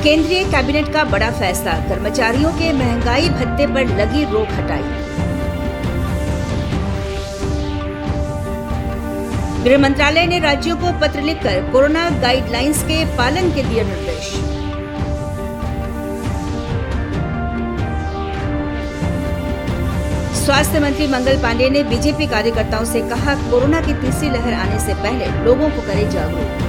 केंद्रीय कैबिनेट का बड़ा फैसला, कर्मचारियों के महंगाई भत्ते पर लगी रोक हटाई। गृह मंत्रालय ने राज्यों को पत्र लिखकर कोरोना गाइडलाइंस के पालन के दिए निर्देश। स्वास्थ्य मंत्री मंगल पांडेय ने बीजेपी कार्यकर्ताओं से कहा, कोरोना की तीसरी लहर आने से पहले लोगों को करें जागरूक।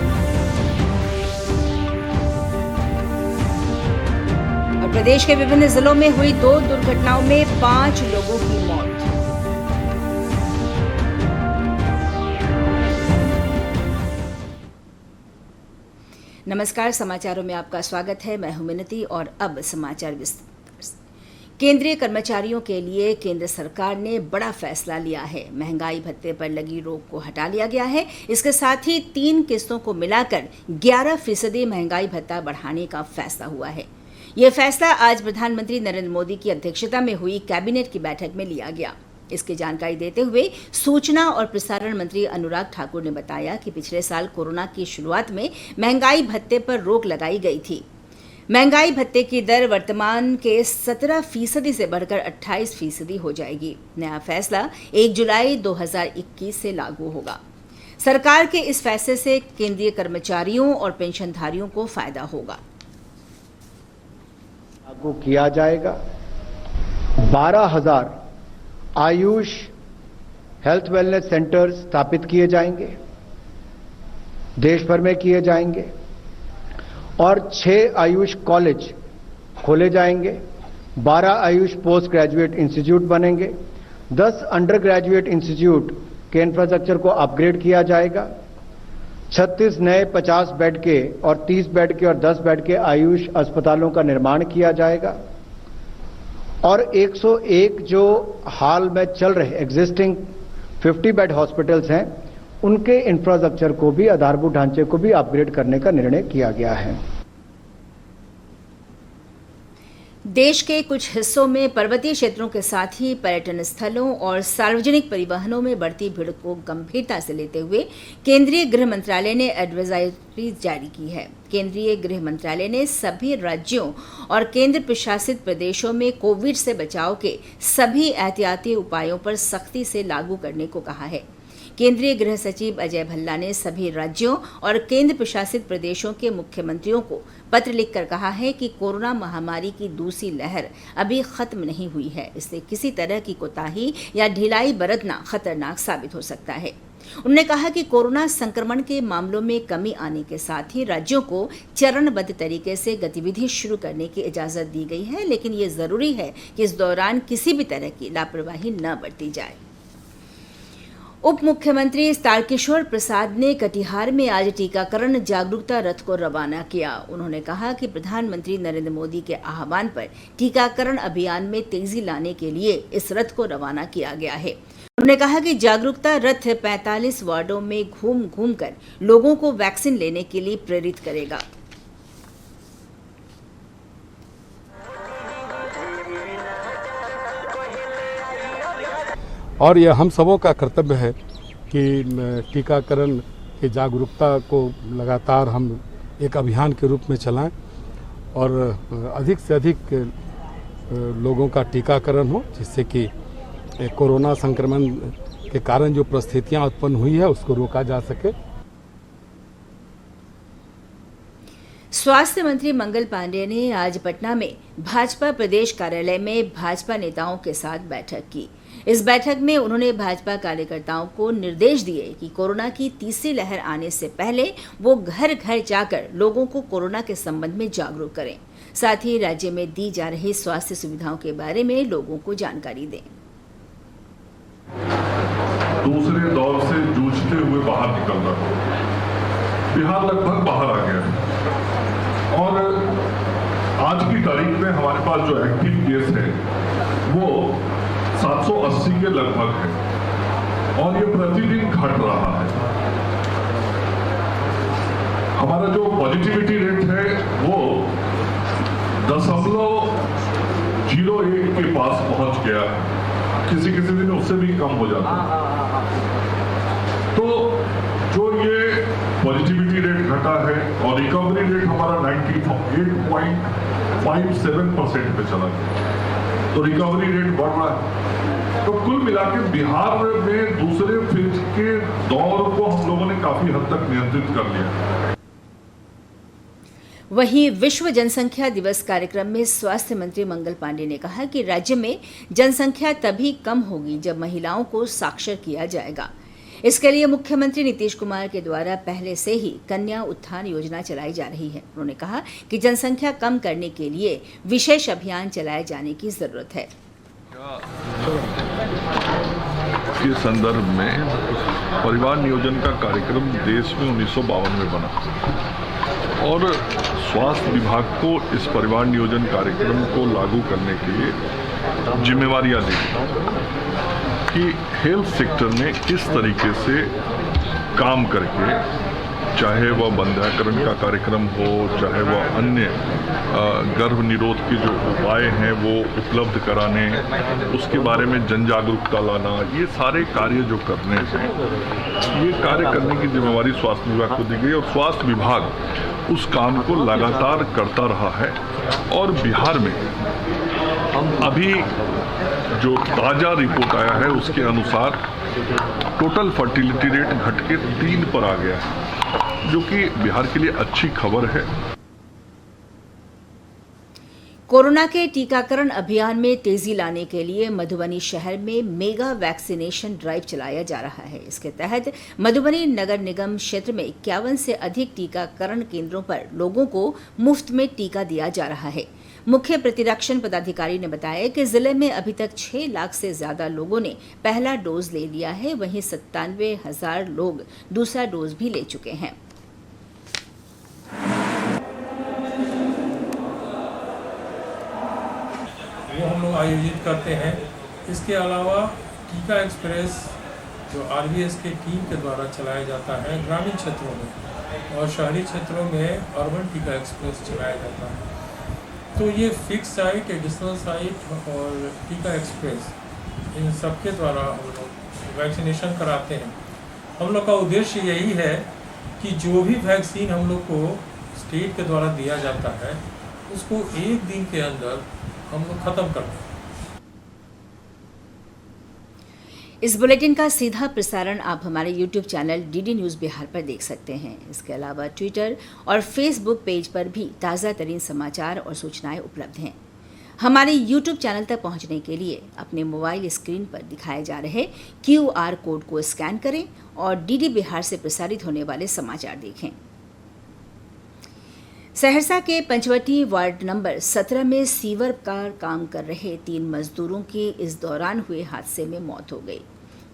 और प्रदेश के विभिन्न जिलों में हुई 2 दुर्घटनाओं में 5 लोगों की मौत। नमस्कार, समाचारों में आपका स्वागत है। मैं हूं मिनती और अब समाचार विस्तार से। केंद्रीय कर्मचारियों के लिए केंद्र सरकार ने बड़ा फैसला लिया है। महंगाई भत्ते पर लगी रोक को हटा लिया गया है। इसके साथ ही 3 किस्तों को मिलाकर 11% महंगाई भत्ता बढ़ाने का फैसला हुआ है। यह फैसला आज प्रधानमंत्री नरेंद्र मोदी की अध्यक्षता में हुई कैबिनेट की बैठक में लिया गया। इसकी जानकारी देते हुए सूचना और प्रसारण मंत्री अनुराग ठाकुर ने बताया कि पिछले साल कोरोना की शुरुआत में महंगाई भत्ते पर रोक लगाई गई थी। महंगाई भत्ते की दर वर्तमान के 17% से बढ़कर 28% हो जाएगी। नया फैसला 1 जुलाई 2021 से लागू होगा। सरकार के इस फैसले से केंद्रीय कर्मचारियों और पेंशनधारियों को फायदा होगा। लागू किया जाएगा। 12,000 आयुष हेल्थ वेलनेस सेंटर्स स्थापित किए जाएंगे, देश भर में किए जाएंगे और 6 आयुष कॉलेज खोले जाएंगे। 12 आयुष पोस्ट ग्रेजुएट इंस्टीट्यूट बनेंगे। 10 अंडर ग्रेजुएट इंस्टीट्यूट के इंफ्रास्ट्रक्चर को अपग्रेड किया जाएगा। 36 नए 50 बेड के और 30 बेड के और 10 बेड के आयुष अस्पतालों का निर्माण किया जाएगा और 101 जो हाल में चल रहे एग्जिस्टिंग 50 बेड हॉस्पिटल्स हैं, उनके इंफ्रास्ट्रक्चर को भी, आधारभूत ढांचे को भी अपग्रेड करने का निर्णय किया गया है। देश के कुछ हिस्सों में पर्वतीय क्षेत्रों के साथ ही पर्यटन स्थलों और सार्वजनिक परिवहनों में बढ़ती भीड़ को गंभीरता से लेते हुए केंद्रीय गृह मंत्रालय ने एडवाइजरी जारी की है। केंद्रीय गृह मंत्रालय ने सभी राज्यों और केंद्र प्रशासित प्रदेशों में कोविड से बचाव के सभी एहतियाती उपायों पर सख्ती से लागू करने को कहा है। केंद्रीय गृह सचिव अजय भल्ला ने सभी राज्यों और केंद्र प्रशासित प्रदेशों के मुख्यमंत्रियों को पत्र लिखकर कहा है कि कोरोना महामारी की दूसरी लहर अभी खत्म नहीं हुई है, इसलिए किसी तरह की कोताही या ढिलाई बरतना खतरनाक साबित हो सकता है। उन्होंने कहा कि कोरोना संक्रमण के मामलों में कमी आने के साथ ही राज्यों को चरणबद्ध तरीके से गतिविधि शुरू करने की इजाजत दी गई है, लेकिन ये जरूरी है कि इस दौरान किसी भी तरह की लापरवाही न बरती जाए। उप मुख्यमंत्री तारकिशोर प्रसाद ने कटिहार में आज टीकाकरण जागरूकता रथ को रवाना किया। उन्होंने कहा कि प्रधानमंत्री नरेंद्र मोदी के आह्वान पर टीकाकरण अभियान में तेजी लाने के लिए इस रथ को रवाना किया गया है। उन्होंने कहा कि जागरूकता रथ 45 वार्डों में घूम घूम कर लोगों को वैक्सीन लेने के लिए प्रेरित करेगा। और यह हम सबों का कर्तव्य है कि टीकाकरण की जागरूकता को लगातार हम एक अभियान के रूप में चलाएं और अधिक से अधिक लोगों का टीकाकरण हो, जिससे कि कोरोना संक्रमण के कारण जो परिस्थितियां उत्पन्न हुई है उसको रोका जा सके। स्वास्थ्य मंत्री मंगल पांडेय ने आज पटना में भाजपा प्रदेश कार्यालय में भाजपा नेताओं के साथ बैठक की। इस बैठक में उन्होंने भाजपा कार्यकर्ताओं को निर्देश दिए कि कोरोना की तीसरी लहर आने से पहले वो घर घर जाकर लोगों को कोरोना के संबंध में जागरूक करें, साथ ही राज्य में दी जा रही स्वास्थ्य सुविधाओं के बारे में लोगों को जानकारी दें। दूसरे दौर से जूझते हुए बाहर निकलना, बिहार लगभग बाहर आ गया है और आज की तारीख में हमारे पास जो एक्टिव केस है वो 780 के लगभग है और ये प्रतिदिन घट रहा है। हमारा जो पॉजिटिविटी रेट है वो 0.01 के पास पहुंच गया है, किसी किसी दिन उससे भी कम हो जाता है। तो जो ये पॉजिटिविटी रेट घटा है और रिकवरी रेट हमारा 98.57% पे चला गया, तो रिकवरी रेट बढ़ रहा है। तो कुल मिलाकर बिहार में दूसरे फेज के दौर को हम लोगों ने काफी हद तक नियंत्रित कर लिया। वहीं विश्व जनसंख्या दिवस कार्यक्रम में स्वास्थ्य मंत्री मंगल पांडे ने कहा कि राज्य में जनसंख्या तभी कम होगी जब महिलाओं को साक्षर किया जाएगा। इसके लिए मुख्यमंत्री नीतीश कुमार के द्वारा पहले से ही कन्या उत्थान योजना चलाई जा रही है। उन्होंने कहा कि जनसंख्या कम करने के लिए विशेष अभियान चलाए जाने की जरूरत है। के संदर्भ में परिवार नियोजन का कार्यक्रम देश में 1952 में बना और स्वास्थ्य विभाग को इस परिवार नियोजन कार्यक्रम को लागू करने के लिए जिम्मेवारियां दी कि हेल्थ सेक्टर में किस तरीके से काम करके, चाहे वह बंध्याकरण का कार्यक्रम हो, चाहे वह अन्य गर्भ निरोध के जो उपाय हैं वो उपलब्ध कराने, उसके बारे में जन जागरूकता लाना, ये सारे कार्य जो करने हैं, ये कार्य करने की जिम्मेवारी स्वास्थ्य विभाग को दी गई और स्वास्थ्य विभाग उस काम को लगातार करता रहा है। और बिहार में अभी जो ताज़ा रिपोर्ट आया है उसके अनुसार टोटल फर्टिलिटी रेट घट के 3 पर आ गया है, जो कि बिहार के लिए अच्छी खबर है। कोरोना के टीकाकरण अभियान में तेजी लाने के लिए मधुबनी शहर में मेगा वैक्सीनेशन ड्राइव चलाया जा रहा है। इसके तहत मधुबनी नगर निगम क्षेत्र में 51 से अधिक टीकाकरण केंद्रों पर लोगों को मुफ्त में टीका दिया जा रहा है। मुख्य प्रतिरक्षण पदाधिकारी ने बताया कि जिले में अभी तक 6 लाख से ज्यादा लोगों ने पहला डोज ले लिया है, वहीं 97,000 लोग दूसरा डोज भी ले चुके हैं। वो हम लोग आयोजित करते हैं। इसके अलावा टीका एक्सप्रेस जो आरबीएस के टीम के द्वारा चलाया जाता है ग्रामीण क्षेत्रों में और शहरी क्षेत्रों में अर्बन टीका एक्सप्रेस चलाया जाता है। तो ये फिक्स साइट, एडिशनल साइट और टीका एक्सप्रेस, इन सब के द्वारा हम लोग वैक्सीनेशन कराते हैं। हम लोग का उद्देश्य यही है कि जो भी वैक्सीन हम लोग को स्टेट के द्वारा दिया जाता है उसको 1 दिन के अंदर हम लोग खत्म कर दें। इस बुलेटिन का सीधा प्रसारण आप हमारे YouTube channel DD news Bihar पर देख सकते हैं। इसके अलावा ट्विटर और फेसबुक पेज पर भी ताज़ा तरीन समाचार और सूचनाएं उपलब्ध हैं। हमारे YouTube चैनल तक पहुंचने के लिए अपने मोबाइल स्क्रीन पर दिखाए जा रहे QR कोड को स्कैन करें और डीडी बिहार से प्रसारित होने वाले समाचार देखें। सहरसा के पंचवटी वार्ड नंबर 17 में सीवर का काम कर रहे 3 मजदूरों की इस दौरान हुए हादसे में मौत हो गई।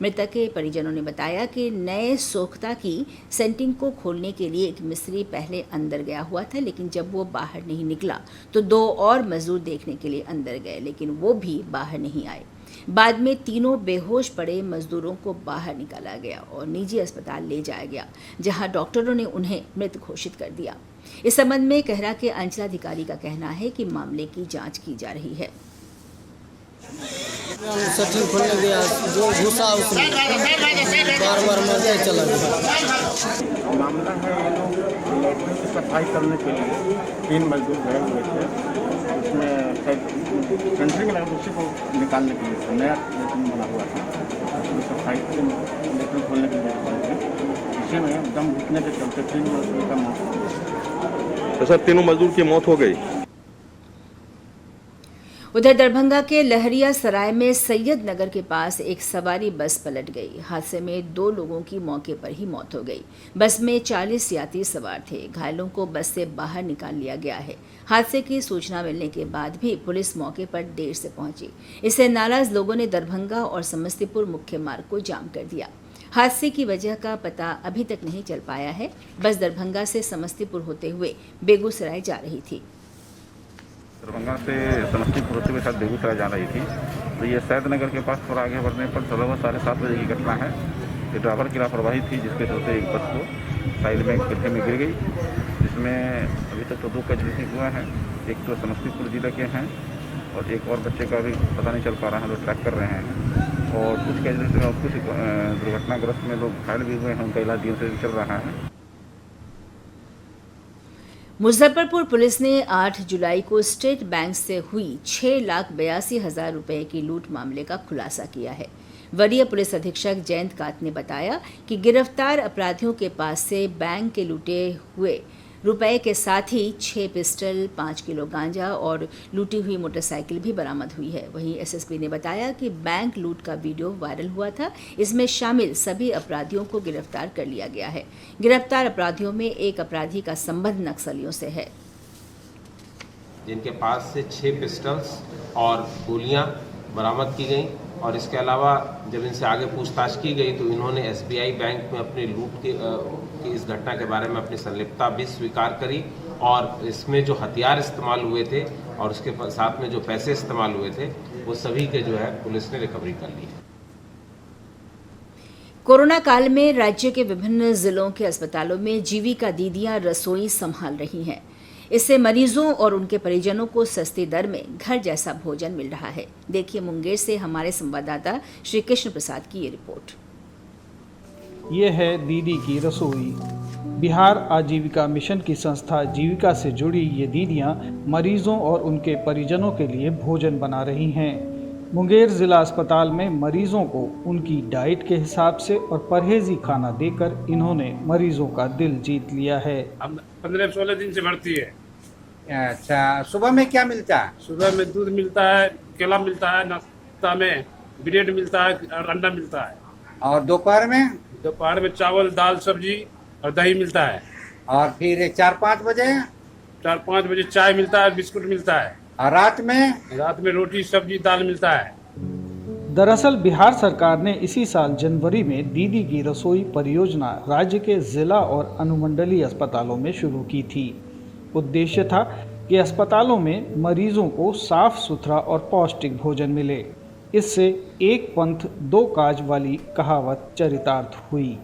मृतक के परिजनों ने बताया कि नए सोख्ता की सेंटिंग को खोलने के लिए एक मिस्त्री पहले अंदर गया हुआ था, लेकिन जब वो बाहर नहीं निकला तो 2 और मजदूर देखने के लिए अंदर गए, लेकिन वो भी बाहर नहीं आए। बाद में तीनों बेहोश पड़े मजदूरों को बाहर निकाला गया और निजी अस्पताल ले जाया गया, जहां डॉक्टरों ने उन्हें मृत घोषित कर दिया। इस संबंध में कहरा के अंचलाधिकारी का कहना है कि मामले की जांच की जा रही है। सेटिंग खोलने गया, जो घुसा उसमें बार मरते चला गया। मामला है ये लोग लैट्रिन की सफाई करने के लिए 3 मजदूर गए हुए थे, उसमें सेंटरिंग लगा उसी को निकालने के लिए नया लैट्रिन बना हुआ था, उसमें सफाई लैट्रिन खोलने के लिए इसी में दम घुटने के चलते 3 मजदूर का मौत हो गई। तो सर तीनों मजदूर की मौत हो गई। उधर दरभंगा के लहरिया सराय में सैयद नगर के पास एक सवारी बस पलट गई। हादसे में 2 लोगों की मौके पर ही मौत हो गई। बस में 40 यात्री सवार थे। घायलों को बस से बाहर निकाल लिया गया है। हादसे की सूचना मिलने के बाद भी पुलिस मौके पर देर से पहुंची। इससे नाराज लोगों ने दरभंगा और समस्तीपुर मुख्य मार्ग को जाम कर दिया। हादसे की वजह का पता अभी तक नहीं चल पाया है। बस दरभंगा से समस्तीपुर होते हुए बेगूसराय जा रही थी। दरभंगा से समस्तीपुर होते हुए साथ बेगूसराय जा रही थी, तो ये सैयद नगर के पास थोड़ा आगे बढ़ने पर 7:30 बजे की घटना है। ये ड्राइवर की लापरवाही थी, जिसके चलते एक बस को साइड में गड्ढे में गिर गई, जिसमें अभी तक तो 2 कैजुअल्टी हुआ है। एक तो समस्तीपुर जिले के हैं और एक और बच्चे का भी पता नहीं चल पा रहा है, लोग ट्रैक कर रहे हैं। और कुछ कैजुअल्टी में और कुछ दुर्घटनाग्रस्त में लोग घायल भी हुए हैं, उनका इलाज दिन से चल रहा है। मुजफ्फरपुर पुलिस ने 8 जुलाई को स्टेट बैंक से हुई 6,82,000 रुपए की लूट मामले का खुलासा किया है। वरीय पुलिस अधीक्षक जयंत कात ने बताया कि गिरफ्तार अपराधियों के पास से बैंक के लूटे हुए रुपए के साथ ही 6 पिस्टल, 5 किलो गांजा और लूटी हुई मोटरसाइकिल भी बरामद हुई है। वहीं एसएसपी ने बताया कि बैंक लूट का वीडियो वायरल हुआ था। इसमें शामिल सभी अपराधियों को गिरफ्तार कर लिया गया है। गिरफ्तार अपराधियों में एक अपराधी का संबंध नक्सलियों से है, जिनके पास से 6 पिस्टल्स और गोलियां बरामद की गई। और इसके अलावा जब इनसे आगे पूछताछ की गई तो इन्होंने एसबीआई बैंक में अपनी लूट की इस घटना के बारे में अपनी संलिप्तता भी स्वीकार करी। और इसमें जो हथियार इस्तेमाल हुए थे और उसके साथ में जो पैसे इस्तेमाल हुए थे वो सभी के जो है पुलिस ने रिकवरी कर ली है। कोरोना काल में राज्य के विभिन्न जिलों के अस्पतालों में जीविका दीदियां रसोई संभाल रही हैं। इससे मरीजों और उनके परिजनों को सस्ती दर में घर जैसा भोजन मिल रहा है। देखिए मुंगेर से हमारे संवाददाता श्री कृष्ण प्रसाद की ये रिपोर्ट। ये है दीदी की रसोई। बिहार आजीविका मिशन की संस्था जीविका से जुड़ी ये दीदियां मरीजों और उनके परिजनों के लिए भोजन बना रही हैं। मुंगेर जिला अस्पताल में मरीजों को उनकी डाइट के हिसाब से और परहेजी खाना देकर इन्होंने मरीजों का दिल जीत लिया है। 15-16 दिन से भर्ती है। अच्छा, सुबह में क्या मिलता है? सुबह में दूध मिलता है, केला मिलता है, नाश्ता में ब्रेड मिलता है और अंडा मिलता है। और दोपहर में? दोपहर में चावल, दाल, सब्जी और दही मिलता है। और फिर 4-5 बजे? 4-5 बजे चाय मिलता है, बिस्कुट मिलता है। और रात में? रात में रोटी, सब्जी, दाल मिलता है। दरअसल बिहार सरकार ने इसी साल जनवरी में दीदी की रसोई परियोजना राज्य के जिला और अनुमंडलीय अस्पतालों में शुरू की थी। उद्देश्य था कि अस्पतालों में मरीजों को साफ सुथरा और पौष्टिक भोजन मिले। इससे एक पंथ दो काज वाली कहावत चरितार्थ हुई।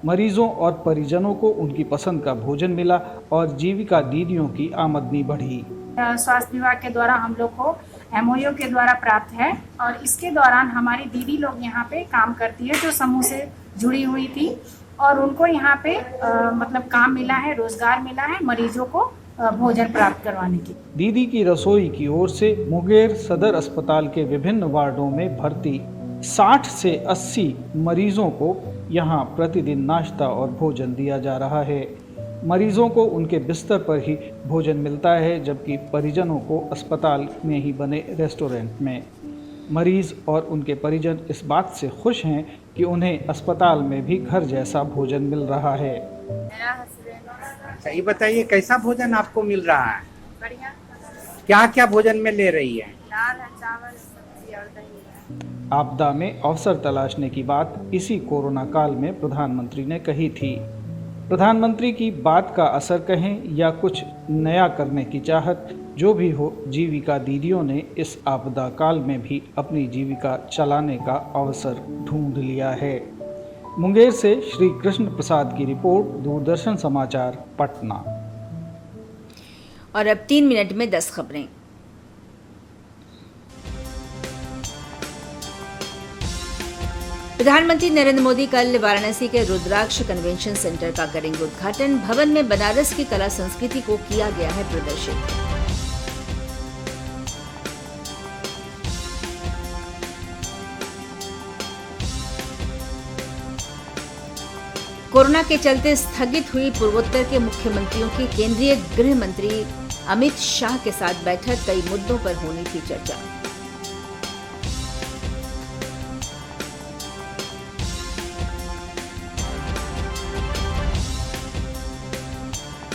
मरीजों और परिजनों को उनकी पसंद का भोजन मिला और जीविका दीदियों की आमदनी बढ़ी। स्वास्थ्य विभाग के द्वारा हम लोग को MOU के द्वारा प्राप्त है और इसके दौरान हमारी दीदी लोग यहाँ पे काम करती है जो समूह से जुड़ी हुई थी और उनको यहाँ पे मतलब काम मिला है, रोजगार मिला है मरीजों को भोजन प्राप्त करवाने की। दीदी की रसोई की ओर से मुंगेर सदर अस्पताल के विभिन्न वार्डों में भर्ती 60 से 80 मरीजों को यहाँ प्रतिदिन नाश्ता और भोजन दिया जा रहा है। मरीजों को उनके बिस्तर पर ही भोजन मिलता है, जबकि परिजनों को अस्पताल में ही बने रेस्टोरेंट में। मरीज और उनके परिजन इस बात से खुश हैं कि उन्हें अस्पताल में भी घर जैसा भोजन मिल रहा है। अच्छा, ये बताइए कैसा भोजन आपको मिल रहा है? बढ़िया। क्या क्या भोजन में ले रही है? दाल है, चावल, सब्जी और दही है। आपदा में अवसर तलाशने की बात इसी कोरोना काल में प्रधानमंत्री ने कही थी। प्रधानमंत्री की बात का असर कहें या कुछ नया करने की चाहत, जो भी हो, जीविका दीदियों ने इस आपदा काल में भी अपनी जीविका चलाने का अवसर ढूंढ लिया है। मुंगेर से श्री कृष्ण प्रसाद की रिपोर्ट, दूरदर्शन समाचार, पटना। और अब 3 मिनट में 10 खबरें। प्रधानमंत्री नरेंद्र मोदी कल वाराणसी के रुद्राक्ष कन्वेंशन सेंटर का करेंगे उद्घाटन। भवन में बनारस की कला संस्कृति को किया गया है प्रदर्शित। कोरोना के चलते स्थगित हुई पूर्वोत्तर के मुख्यमंत्रियों की केंद्रीय गृह मंत्री अमित शाह के साथ बैठक, कई मुद्दों पर होनी थी चर्चा।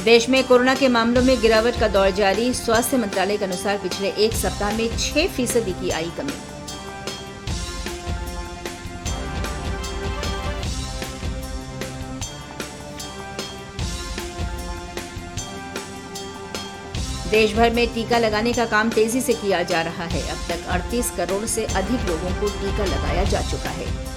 देश में कोरोना के मामलों में गिरावट का दौर जारी। स्वास्थ्य मंत्रालय के अनुसार पिछले एक सप्ताह में 6% की आई कमी। देश भर में टीका लगाने का काम तेजी से किया जा रहा है। अब तक 38 करोड़ से अधिक लोगों को टीका लगाया जा चुका है।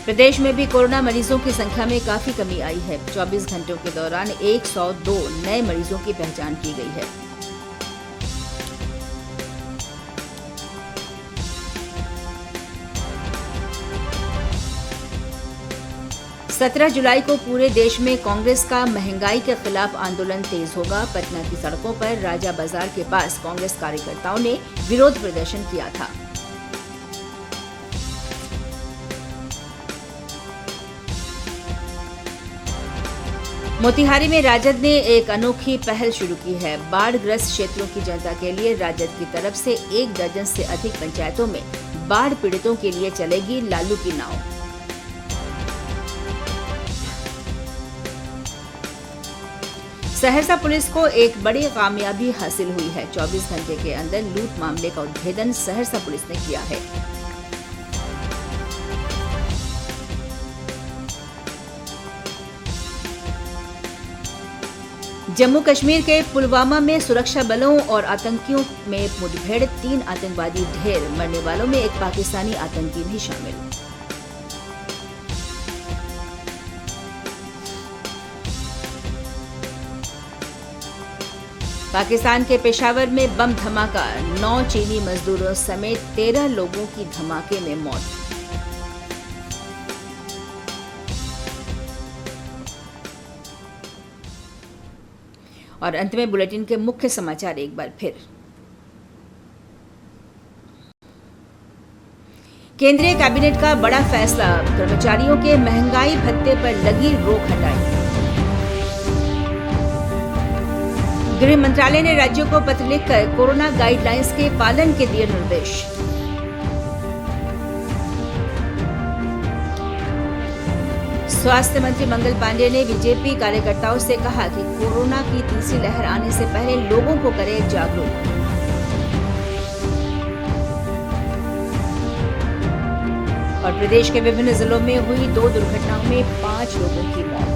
प्रदेश में भी कोरोना मरीजों की संख्या में काफी कमी आई है। 24 घंटों के दौरान 102 नए मरीजों की पहचान की गई है। 17 जुलाई को पूरे देश में कांग्रेस का महंगाई के खिलाफ आंदोलन तेज होगा। पटना की सड़कों पर राजा बाजार के पास कांग्रेस कार्यकर्ताओं ने विरोध प्रदर्शन किया था। मोतिहारी में राजद ने एक अनोखी पहल शुरू की है। बाढ़ग्रस्त क्षेत्रों की जनता के लिए राजद की तरफ से 1 दर्जन से अधिक पंचायतों में बाढ़ पीड़ितों के लिए चलेगी लालू की नाव। सहरसा पुलिस को एक बड़ी कामयाबी हासिल हुई है। 24 घंटे के अंदर लूट मामले का उद्भेदन सहरसा पुलिस ने किया है। जम्मू कश्मीर के पुलवामा में सुरक्षा बलों और आतंकियों में मुठभेड़, 3 आतंकवादी ढेर, मरने वालों में एक पाकिस्तानी आतंकी भी शामिल। पाकिस्तान के पेशावर में बम धमाका, 9 चीनी मजदूरों समेत 13 लोगों की धमाके में मौत। और अंत में बुलेटिन के मुख्य समाचार एक बार फिर। केंद्रीय कैबिनेट का बड़ा फैसला, कर्मचारियों के महंगाई भत्ते पर लगी रोक हटाई। गृह मंत्रालय ने राज्यों को पत्र लिखकर कोरोना गाइडलाइंस के पालन के दिए निर्देश। स्वास्थ्य मंत्री मंगल पांडेय ने बीजेपी कार्यकर्ताओं से कहा कि कोरोना की तीसरी लहर आने से पहले लोगों को करें जागरूक। और प्रदेश के विभिन्न जिलों में हुई 2 दुर्घटनाओं में 5 लोगों की मौत।